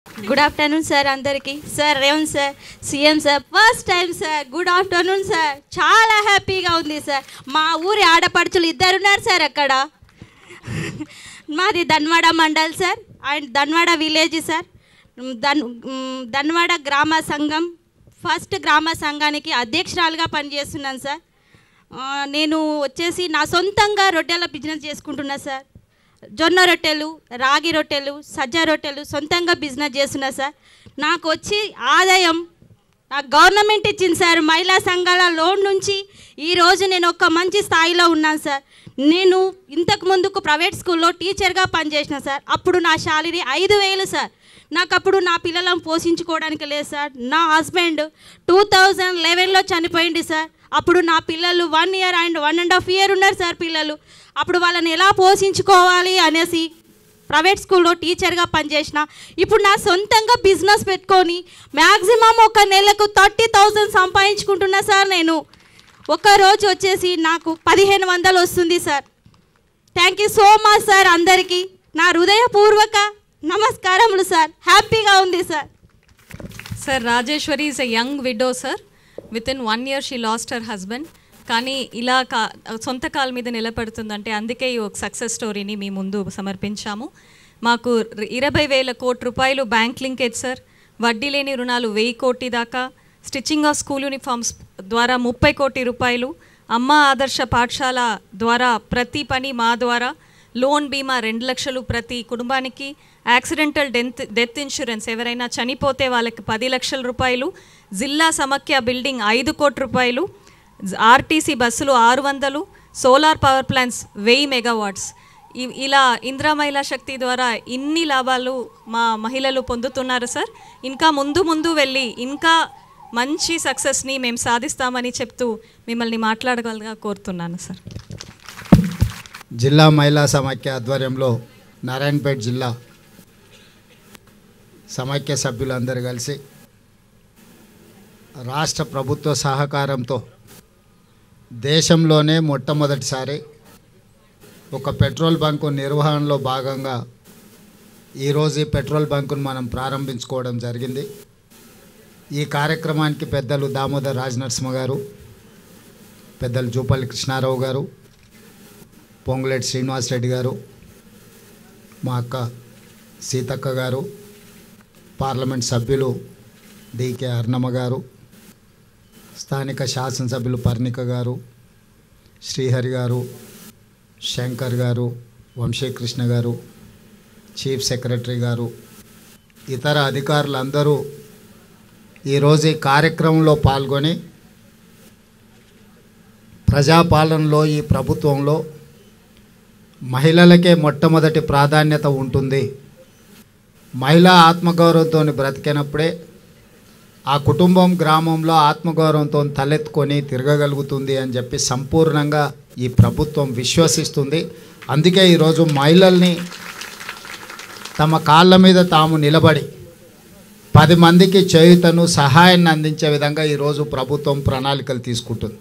Good afternoon sir అందరికీ. Sir Revanth sir CM sir first time sir. Good afternoon sir. చాలా హ్యాపీగా ఉంది sir. మా ఊరి ఆడపడుచులు ఇద్దరున్నారు సార్ అక్కడ. మాది Dhanwada mandal sir and Dhanwada village sir. Dhanwada గ్రామ సంఘం ఫస్ట్ గ్రామ సంఘానికి అధ్యక్షురాలుగా పనిచేస్తున్నాను సార్. నేను వచ్చేసి నా సొంతంగా రొట్టెల బిజినెస్ చేసుకుంటున్నా సార్. జొన్న రొట్టెలు, రాగి రొట్టెలు, సజ్జ రొట్టెలు సొంతంగా బిజినెస్ చేస్తున్నా సార్. నాకు వచ్చి ఆదాయం నాకు గవర్నమెంట్ ఇచ్చింది సార్. మహిళా సంఘాల లోన్ నుంచి ఈరోజు నేను ఒక మంచి స్థాయిలో ఉన్నాను సార్. నేను ఇంతకు ముందుకు ప్రైవేట్ స్కూల్లో టీచర్గా పనిచేసిన సార్. అప్పుడు నా శాలరీ 5,000 సార్. నాకు అప్పుడు నా పిల్లలను పోషించుకోవడానికి లేదు సార్. నా హస్బెండ్ 2011లో చనిపోయింది సార్. అప్పుడు నా పిల్లలు 1 year అండ్ 1.5 year ఉన్నారు సార్ పిల్లలు. అప్పుడు వాళ్ళని ఎలా పోషించుకోవాలి అనేసి ప్రైవేట్ స్కూల్లో టీచర్గా పనిచేసిన. ఇప్పుడు నా సొంతంగా బిజినెస్ పెట్టుకొని మ్యాక్సిమం ఒక నెలకు 30,000 సంపాదించుకుంటున్నా సార్. నేను ఒక్కరోజు వచ్చేసి నాకు 1,500 వస్తుంది sir. Thank you so much sir. అందరికీ నా హృదయపూర్వక నమస్కారములు సార్. హ్యాపీగా ఉంది sir. Sir Rajeshwari is a young widow sir. Within 1 year she lost her husband. కానీ ఇలా సొంత కాళ్ళ మీద నిలబడుతుందంటే అందుకే ఈ ఒక సక్సెస్ స్టోరీని మీ ముందు సమర్పించాము. మాకు 20,000 కోట్ల రూపాయలు బ్యాంక్ లింకేజ్ సార్. వడ్డీ లేని రుణాలు 1,000 కోట్ల దాకా. స్టిచ్చింగ్ ఆఫ్ స్కూల్ యూనిఫామ్స్ ద్వారా 30 కోట్ల రూపాయలు. అమ్మ ఆదర్శ పాఠశాల ద్వారా ప్రతి పని మా ద్వారా. లోన్ బీమా 2 లక్షలు ప్రతి కుటుంబానికి. యాక్సిడెంటల్ డెత్ ఇన్సూరెన్స్ ఎవరైనా చనిపోతే వాళ్ళకి 10 లక్షల రూపాయలు. జిల్లా సమాఖ్య బిల్డింగ్ 5 కోట్ల రూపాయలు. ఆర్టీసీ బస్సులు 600. Solar power plants 1000 megawatts. ఇలా ఇందిరా మహిళా శక్తి ద్వారా ఇన్ని లాభాలు మా మహిళలు పొందుతున్నారు సార్. ఇంకా ముందు వెళ్ళి ఇంకా మంచి సక్సెస్ని మేము సాధిస్తామని చెప్తూ మిమ్మల్ని మాట్లాడగలగా కోరుతున్నాను సార్. జిల్లా మహిళా సమాఖ్య ఆధ్వర్యంలో నారాయణపేట జిల్లా సమాఖ్య సభ్యులందరూ కలిసి రాష్ట్ర ప్రభుత్వ సహకారంతో దేశంలోనే మొట్టమొదటిసారి ఒక పెట్రోల్ బంకు నిర్వహణలో భాగంగా ఈరోజు ఈ పెట్రోల్ బంకును మనం ప్రారంభించుకోవడం జరిగింది. ఈ కార్యక్రమానికి పెద్దలు దామోదర్ రాజనరసింహ గారు, పెద్దలు జూపల్లి కృష్ణారావు గారు, పొంగులేటి శ్రీనివాసరెడ్డి గారు, మా అక్క సీతక్క గారు, పార్లమెంట్ సభ్యులు డికే అర్ణమ్మ గారు, స్థానిక శాసనసభ్యులు పర్ణిక గారు, శ్రీహరి గారు, శంకర్ గారు, వంశీకృష్ణ గారు, చీఫ్ సెక్రటరీ గారు, ఇతర అధికారులందరూ ఈరోజు ఈ కార్యక్రమంలో పాల్గొని ప్రజాపాలనలో ఈ ప్రభుత్వంలో మహిళలకే మొట్టమొదటి ప్రాధాన్యత ఉంటుంది. మహిళా ఆత్మగౌరవంతో బ్రతికినప్పుడే ఆ కుటుంబం గ్రామంలో ఆత్మగౌరవంతో తలెత్తుకొని తిరగగలుగుతుంది అని చెప్పి సంపూర్ణంగా ఈ ప్రభుత్వం విశ్వసిస్తుంది. అందుకే ఈరోజు మహిళల్ని తమ కాళ్ళ మీద తాము నిలబడి 10 మందికి చేయుతను సహాయాన్ని అందించే విధంగా ఈరోజు ప్రభుత్వం ప్రణాళికలు తీసుకుంటుంది.